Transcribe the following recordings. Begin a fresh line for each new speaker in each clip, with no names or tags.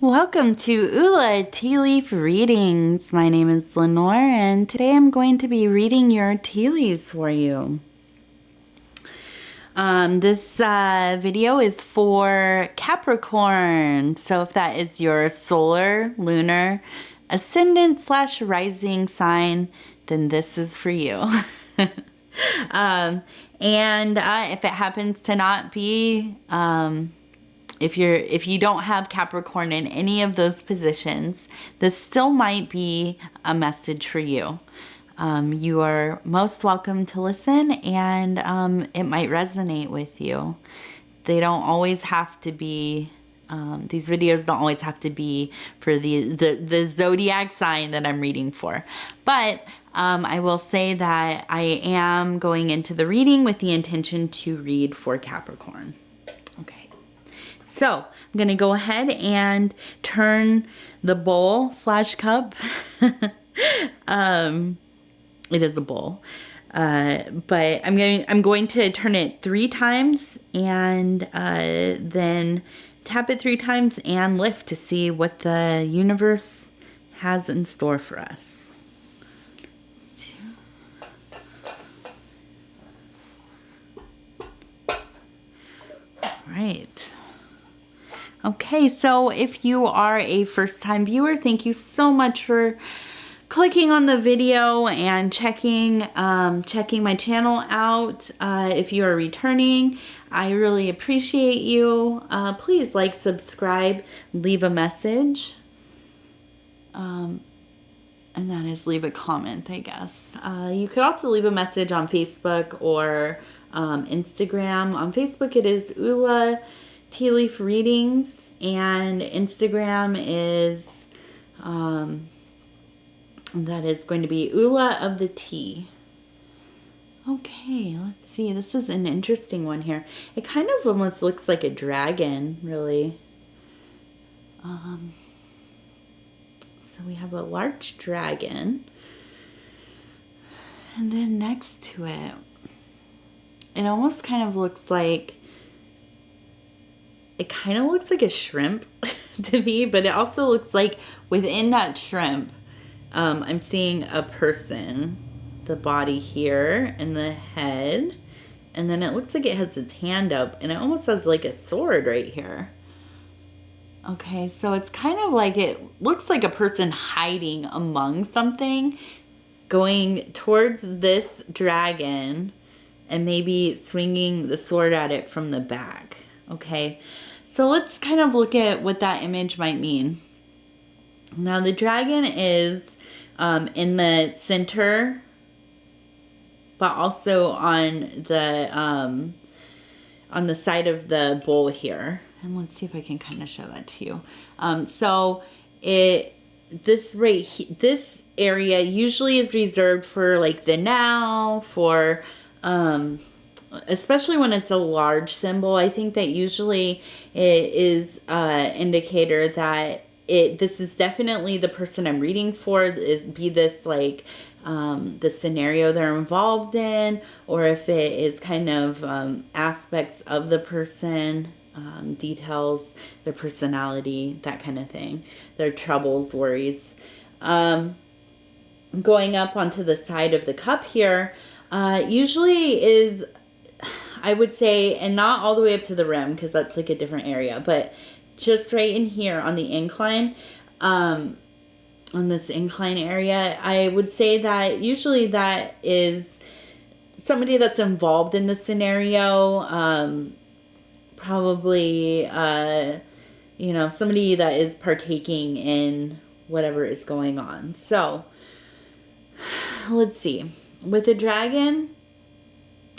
Welcome to Ula Tea Leaf Readings. My name is Lenore, and today I'm going to be reading your tea leaves for you. This video is for Capricorn. So if that is your solar, lunar, ascendant / rising sign, then this is for you. If it happens to not be, if you don't have Capricorn in any of those positions, this still might be a message for you. You are most welcome to listen, and it might resonate with you. They don't always have to be, these videos don't always have to be for the zodiac sign that I'm reading for. But I will say that I am going into the reading with the intention to read for Capricorn. Okay. So I'm going to go ahead and turn the bowl / cup. It is a bowl. But I'm going to turn it 3 times and then tap it 3 times and lift to see what the universe has in store for us. 2. All right. Okay, so if you are a first-time viewer, thank you so much for clicking on the video and checking my channel out. If you are returning, I really appreciate you. Please like, subscribe, leave a message. And that is leave a comment, I guess. You could also leave a message on Facebook or Instagram. On Facebook, it is Ula Tea Leaf Readings, and Instagram is that is going to be Ula of the Tea. Okay, let's see. This is an interesting one here. It kind of almost looks like a dragon, really. So we have a large dragon, and then next to it, it almost kind of looks like, it kind of looks like a shrimp to me, but it also looks like within that shrimp, I'm seeing a person, the body here and the head, and then it looks like it has its hand up, and it almost has like a sword right here. Okay, so it's kind of like, it looks like a person hiding among something, going towards this dragon, and maybe swinging the sword at it from the back. Okay, so let's kind of look at what that image might mean. Now the dragon is in the center, but also on the side of the bowl here. And let's see if I can kind of show that to you. So this area usually is reserved for like the now, for especially when it's a large symbol. I think that usually it is an indicator that this is definitely the person I'm reading for, be this like the scenario they're involved in, or if it is kind of aspects of the person, details, their personality, that kind of thing, their troubles, worries. Going up onto the side of the cup here, usually is, I would say, and not all the way up to the rim, because that's like a different area, but just right in here on the incline, on this incline area, I would say that usually that is somebody that's involved in the scenario, probably, you know, somebody that is partaking in whatever is going on. So, let's see. With a dragon,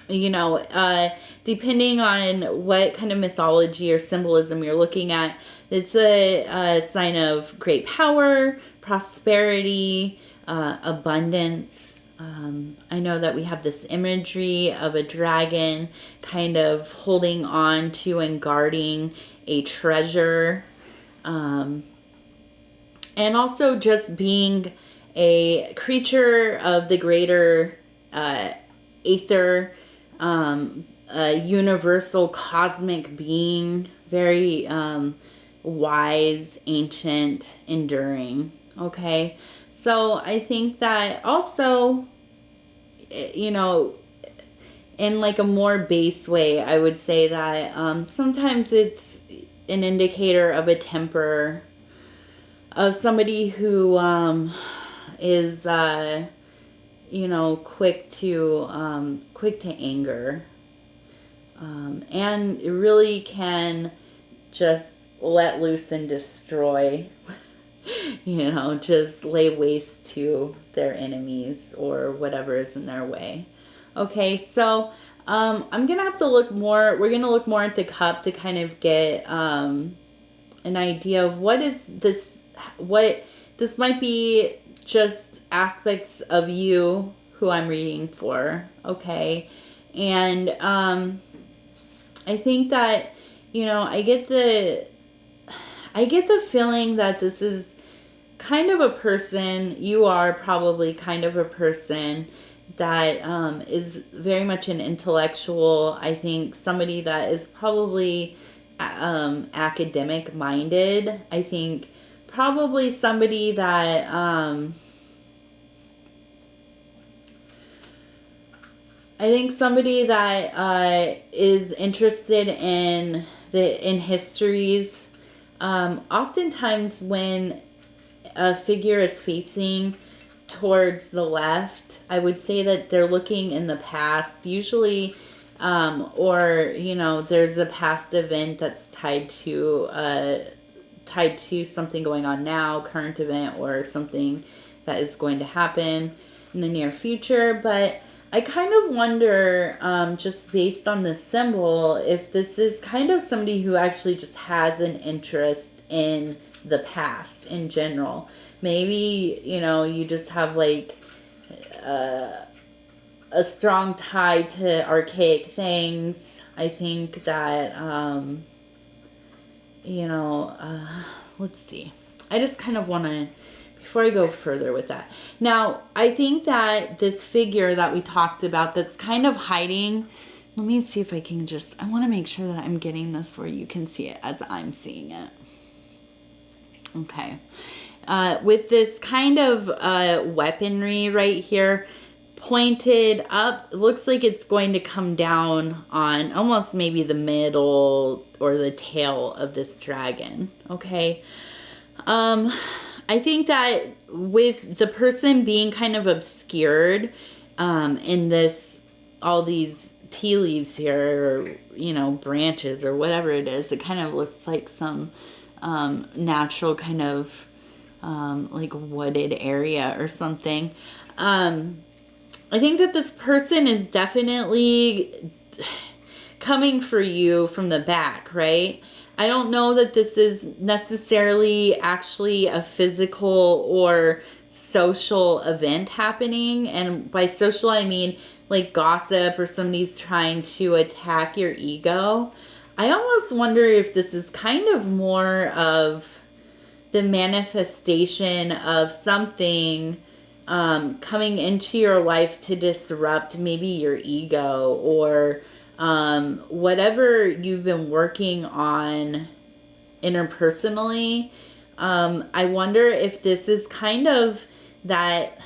you know, depending on what kind of mythology or symbolism you're looking at, it's a sign of great power, prosperity, abundance. I know that we have this imagery of a dragon kind of holding on to and guarding a treasure. And also just being a creature of the greater aether, a universal cosmic being, very wise, ancient, enduring. Okay. So I think that also, you know, in like a more base way, I would say that sometimes it's an indicator of a temper of somebody who is, you know, quick to anger, and it really can just let loose and destroy. You know, just lay waste to their enemies or whatever is in their way. Okay, so I'm gonna have to look more. We're gonna look more at the cup to kind of get an idea of what is this. What this might be, just aspects of you who I'm reading for. Okay, and I think that, you know, I get the feeling that this is kind of a person, you are probably kind of a person that is very much an intellectual. I think somebody that is probably academic minded. I think probably somebody that is interested in histories. Oftentimes when a figure is facing towards the left, I would say that they're looking in the past, usually, or, you know, there's a past event that's tied to something going on now, current event, or something that is going to happen in the near future. But I kind of wonder, just based on the symbol, if this is kind of somebody who actually just has an interest in the past in general. Maybe, you know, you just have like a strong tie to archaic things. I think that, you know, let's see. I just kind of want to, before I go further with that. Now, I think that this figure that we talked about that's kind of hiding, let me see if I can just, I want to make sure that I'm getting this where you can see it as I'm seeing it. Okay. With this kind of weaponry right here, pointed up, looks like it's going to come down on almost maybe the middle or the tail of this dragon. Okay. I think that with the person being kind of obscured in this, all these tea leaves here, or, you know, branches or whatever it is, it kind of looks like some natural kind of like wooded area or something. I think that this person is definitely coming for you from the back, right? I don't know that this is necessarily actually a physical or social event happening. And by social, I mean like gossip, or somebody's trying to attack your ego. I almost wonder if this is kind of more of the manifestation of something coming into your life to disrupt maybe your ego, or whatever you've been working on interpersonally. I wonder if this is kind of that,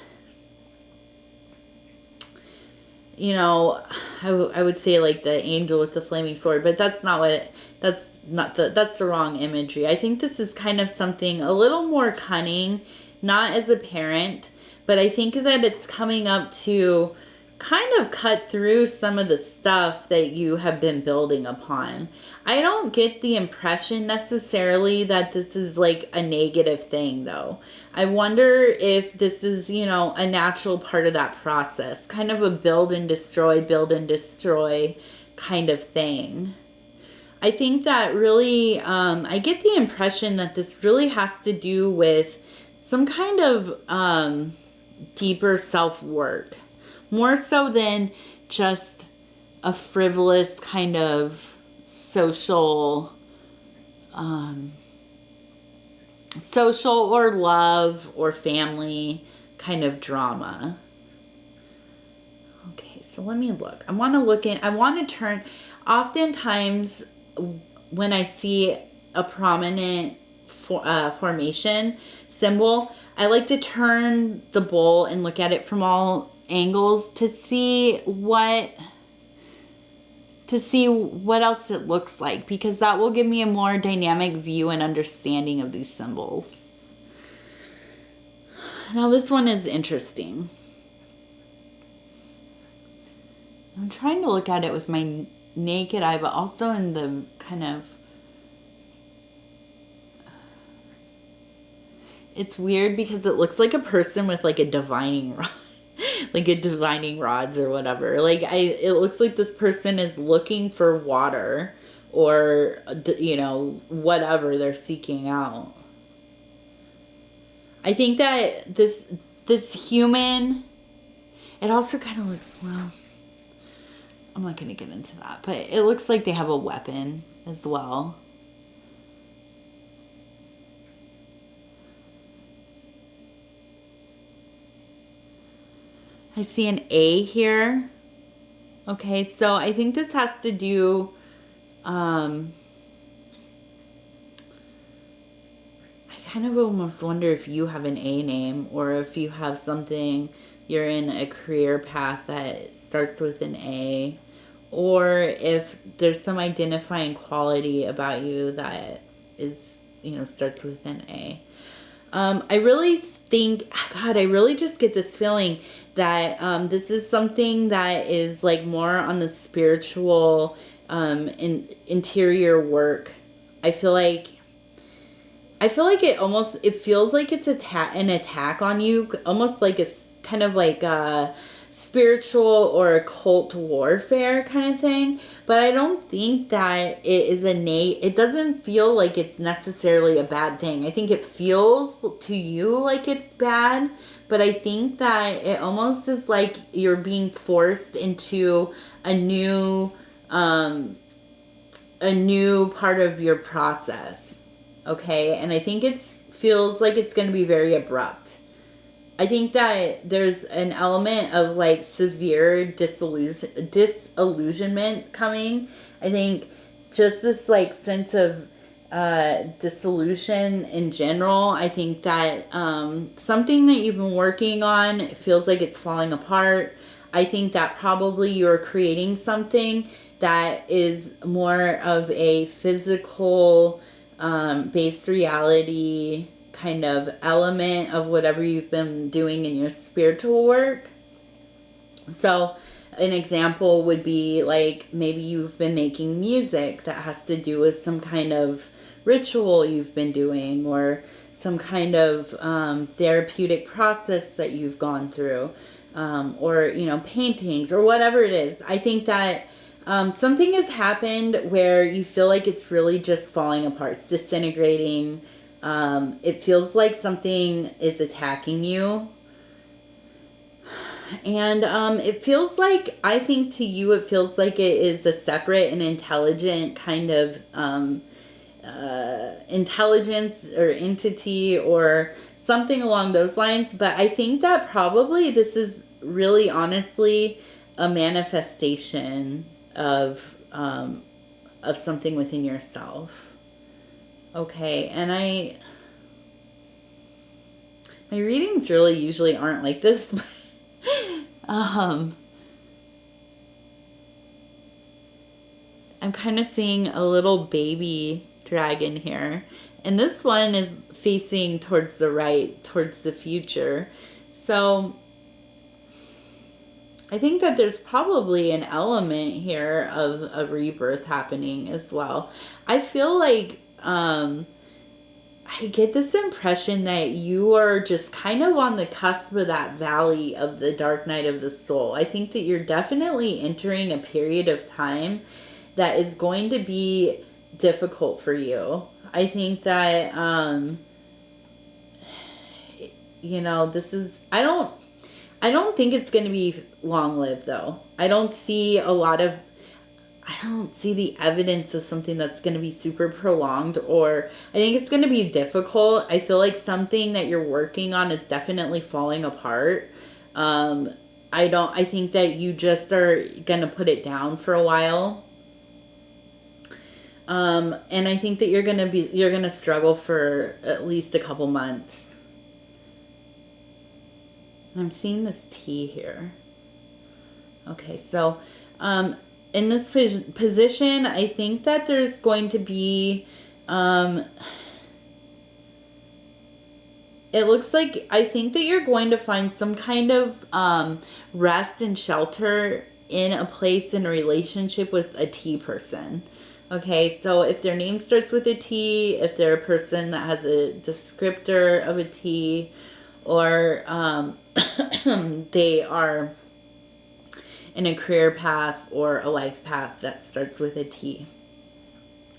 you know, I would say like the angel with the flaming sword, but that's not what it, that's the wrong imagery. I think this is kind of something a little more cunning, not as apparent, but I think that it's coming up to kind of cut through some of the stuff that you have been building upon. I don't get the impression necessarily that this is like a negative thing, though. I wonder if this is, you know, a natural part of that process, kind of a build and destroy kind of thing. I think that really, I get the impression that this really has to do with some kind of deeper self-work, more so than just a frivolous kind of social or love or family kind of drama. Okay, so let me look. I want to turn, oftentimes when I see a prominent formation symbol, I like to turn the bowl and look at it from all angles to see what else it looks like, because that will give me a more dynamic view and understanding of these symbols. Now this one is interesting. I'm trying to look at it with my naked eye, but also in the kind of... It's weird because it looks like a person with like a divining rod. Like a divining rods or whatever. Like it looks like this person is looking for water or, you know, whatever they're seeking out. I think that this human, it also kind of looks, well, I'm not going to get into that, but it looks like they have a weapon as well. I see an A here. Okay, so I think this has to do, I kind of almost wonder if you have an A name, or if you have something, you're in a career path that starts with an A, or if there's some identifying quality about you that is, you know, starts with an A. I really think, God, I really just get this feeling that this is something that is like more on the spiritual, interior work. I feel like it feels like it's an attack on you, almost like it's kind of like a spiritual or occult warfare kind of thing. But I don't think that it is it doesn't feel like it's necessarily a bad thing. I think it feels to you like it's bad, but I think that it almost is like you're being forced into a new part of your process. Okay, and I think it feels like it's going to be very abrupt. I think that there's an element of like severe disillusionment coming. I think just this like sense of disillusion in general. I think that something that you've been working on, it feels like it's falling apart. I think that probably you're creating something that is more of a physical based reality kind of element of whatever you've been doing in your spiritual work. So an example would be like maybe you've been making music that has to do with some kind of ritual you've been doing, or some kind of therapeutic process that you've gone through, or, you know, paintings or whatever it is. I think that something has happened where you feel like it's really just falling apart. It's disintegrating. It feels like something is attacking you. And it feels like, I think to you, it feels like it is a separate and intelligent kind of intelligence or entity or something along those lines. But I think that probably this is really honestly a manifestation of something within yourself. Okay, and my readings really usually aren't like this, but I'm kind of seeing a little baby dragon here, and this one is facing towards the right, towards the future. So I think that there's probably an element here of a rebirth happening as well. I feel like I get this impression that you are just kind of on the cusp of that valley of the dark night of the soul. I think that you're definitely entering a period of time that is going to be difficult for you. I think that, you know, this is, I don't think it's going to be long-lived, though. I don't see the evidence of something that's going to be super prolonged, or I think it's going to be difficult. I feel like something that you're working on is definitely falling apart. I think that you just are going to put it down for a while. And I think that you're gonna struggle for at least a couple months. I'm seeing this T here. Okay, so in this position, I think that there's going to be, it looks like, I think that you're going to find some kind of rest and shelter in a place in a relationship with a T person. Okay, so if their name starts with a T, if they're a person that has a descriptor of a T, or they are in a career path or a life path that starts with a T.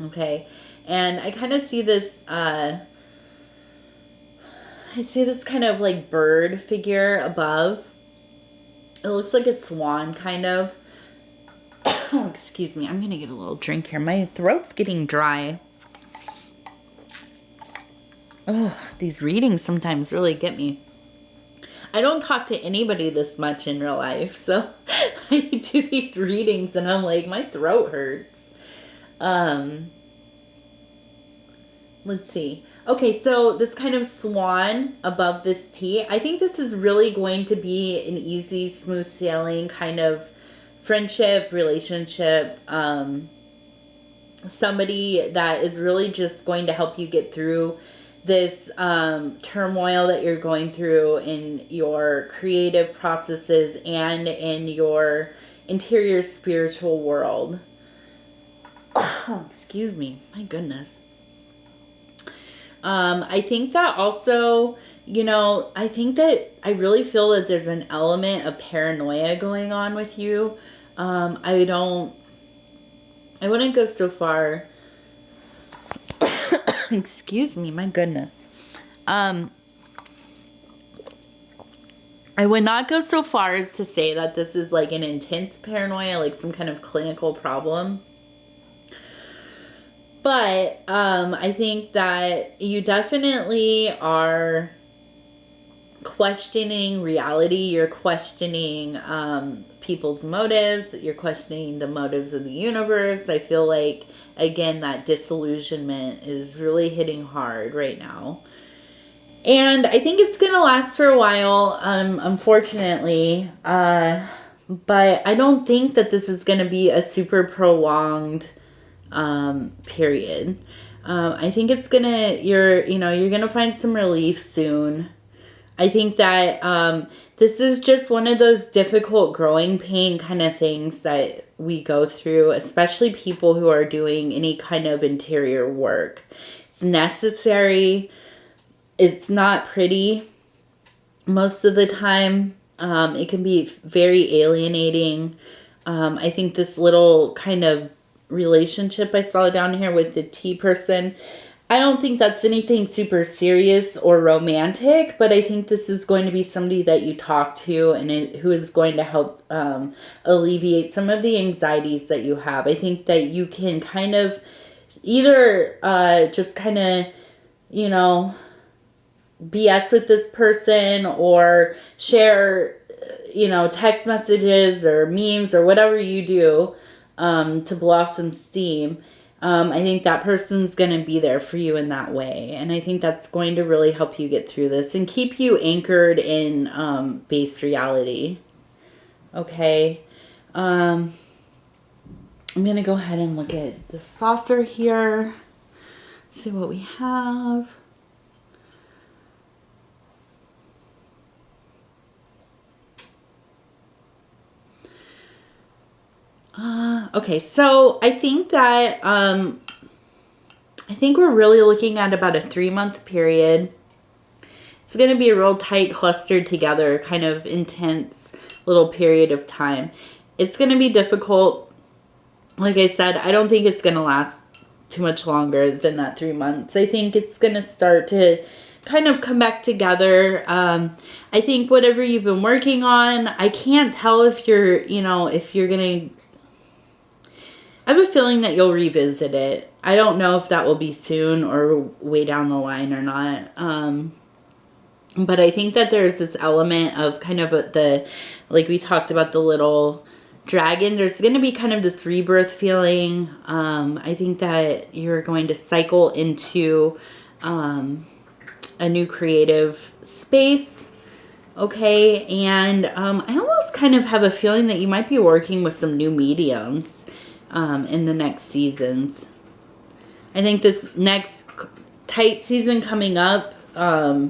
Okay, and I kind of see this, I see this kind of like bird figure above. It looks like a swan, kind of. Oh, excuse me. I'm going to get a little drink here. My throat's getting dry. Oh, these readings sometimes really get me. I don't talk to anybody this much in real life, so I do these readings and I'm like, my throat hurts. Let's see. Okay, so this kind of swan above this T, I think this is really going to be an easy, smooth sailing kind of friendship, relationship, somebody that is really just going to help you get through this turmoil that you're going through in your creative processes and in your interior spiritual world. Excuse me. My goodness. I think that also, I think that I really feel that there's an element of paranoia going on with you. I wouldn't go so far. Excuse me, my goodness. I would not go so far as to say that this is like an intense paranoia, like some kind of clinical problem. But I think that you definitely are questioning reality. You're questioning people's motives. You're questioning the motives of the universe. I feel like, again, that disillusionment is really hitting hard right now. And I think it's going to last for a while, unfortunately. But I don't think that this is going to be a super prolonged period. I think it's gonna, you're gonna find some relief soon. I think that this is just one of those difficult growing pain kind of things that we go through, especially people who are doing any kind of interior work. It's necessary. It's not pretty most of the time. It can be very alienating. I think this little kind of relationship I saw down here with the T person, I don't think that's anything super serious or romantic, but I think this is going to be somebody that you talk to and who is going to help alleviate some of the anxieties that you have. I think that you can kind of either just kind of, BS with this person or share, text messages or memes or whatever you do to blossom steam. I think that person's going to be there for you in that way. And I think that's going to really help you get through this and keep you anchored in base reality. Okay. I'm going to go ahead and look at the saucer here. See what we have. Okay, so I think that, I think we're really looking at about a 3-month period. It's going to be a real tight, clustered together, kind of intense little period of time. It's going to be difficult. Like I said, I don't think it's going to last too much longer than that 3 months. I think it's going to start to kind of come back together. I think whatever you've been working on, I can't tell if you're, if you're going to, I have a feeling that you'll revisit it. I don't know if that will be soon or way down the line or not. But I think that there's this element of kind of like we talked about the little Dragon, there's going to be kind of this rebirth feeling. I think that you're going to cycle into a new creative space. Okay, and I almost kind of have a feeling that you might be working with some new mediums in the next seasons. I think this next tight season coming up, so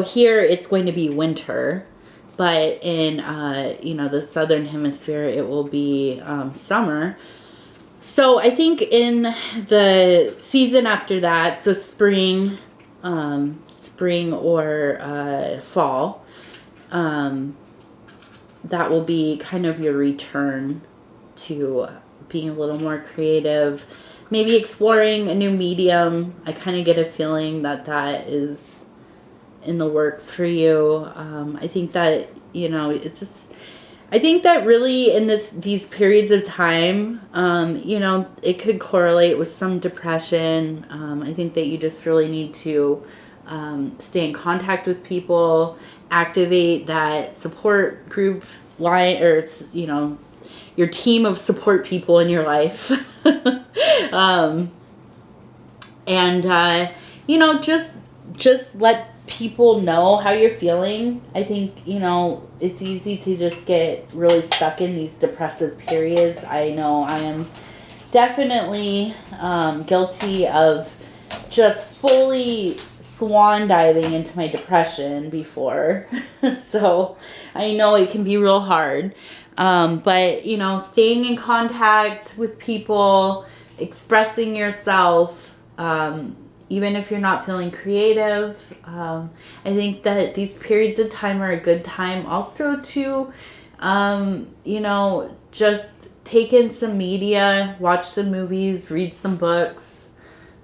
here it's going to be winter. But in, the southern hemisphere, it will be summer. So I think in the season after that, so spring or fall, that will be kind of your return to being a little more creative, maybe exploring a new medium. I kind of get a feeling that that is in the works for you. I think that, it's just, I think that really in these periods of time, it could correlate with some depression. I think that you just really need to stay in contact with people, activate that support group line, or, your team of support people in your life. Just let people know how you're feeling. I think, it's easy to just get really stuck in these depressive periods. I know I am definitely guilty of just fully swan diving into my depression before. So I know it can be real hard. But, staying in contact with people, expressing yourself, even if you're not feeling creative, I think that these periods of time are a good time also to, just take in some media, watch some movies, read some books,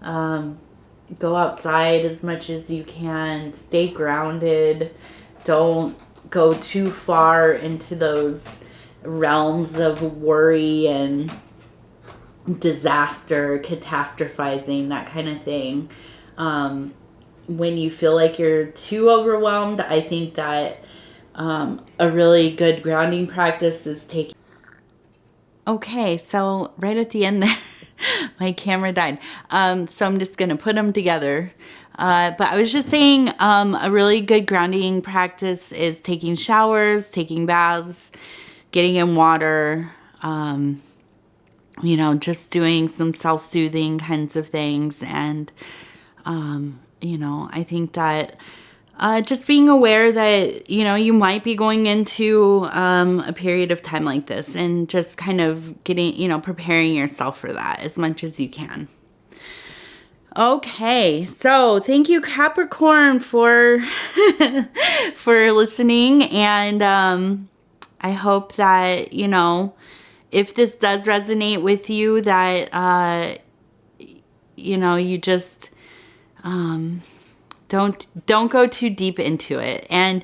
go outside as much as you can, stay grounded, don't go too far into those realms of worry and disaster, catastrophizing, that kind of thing. When you feel like you're too overwhelmed, I think that a really good grounding practice is taking... Okay, so right at the end there, my camera died. So I'm just going to put them together. But I was just saying a really good grounding practice is taking showers, taking baths, getting in water, just doing some self-soothing kinds of things. And, I think that just being aware that, you might be going into a period of time like this, and just kind of getting, preparing yourself for that as much as you can. Okay, so thank you, Capricorn, for for listening. And I hope that, if this does resonate with you, that, you just don't go too deep into it. And,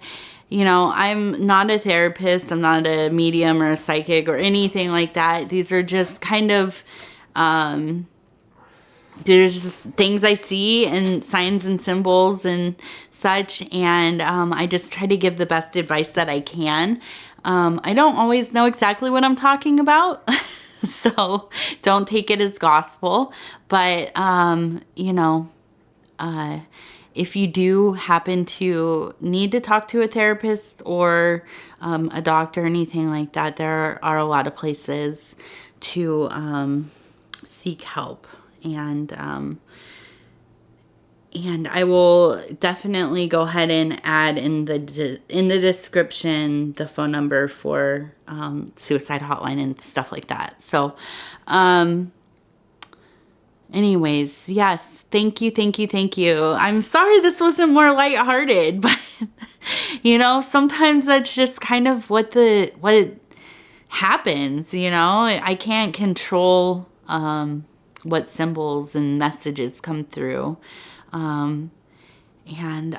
I'm not a therapist. I'm not a medium or a psychic or anything like that. These are just kind of, there's just things I see and signs and symbols and such. And I just try to give the best advice that I can. I don't always know exactly what I'm talking about, so don't take it as gospel. But, if you do happen to need to talk to a therapist or a doctor or anything like that, there are a lot of places to seek help. And I will definitely go ahead and add in the description the phone number for suicide hotline and stuff like that. So, anyways, yes, thank you. I'm sorry this wasn't more lighthearted, but sometimes that's just kind of what happens. I can't control what symbols and messages come through. And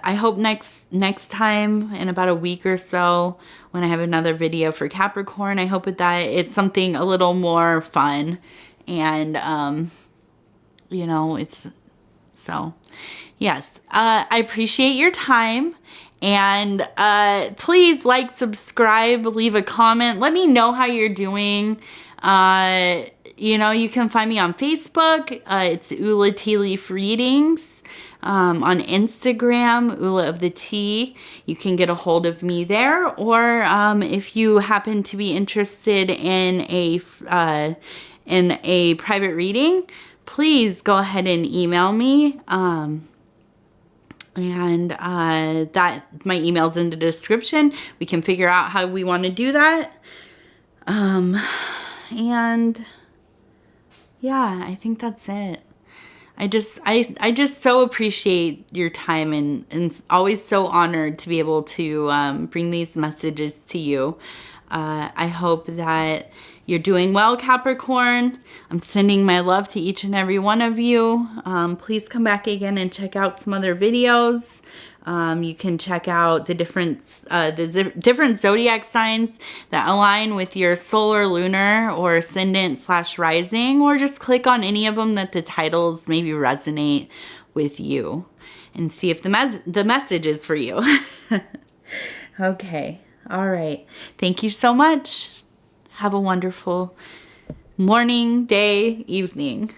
I hope next time, in about a week or so, when I have another video for Capricorn, I hope that it's something a little more fun. And, it's, so, yes, I appreciate your time. And please like, subscribe, leave a comment. Let me know how you're doing. You know, you can find me on Facebook. It's Ula Tea Leaf Readings. On Instagram, Ula of the Tea. You can get a hold of me there. Or if you happen to be interested in a private reading, please go ahead and email me. That my email's in the description. We can figure out how we want to do that. And yeah, I think that's it. I just so appreciate your time and always so honored to be able to bring these messages to you. I hope that you're doing well, Capricorn. I'm sending my love to each and every one of you. Please come back again and check out some other videos. You can check out the different zodiac signs that align with your solar, lunar, or ascendant/rising, or just click on any of them that the titles maybe resonate with you and see if the message is for you. Okay. All right. Thank you so much. Have a wonderful morning, day, evening.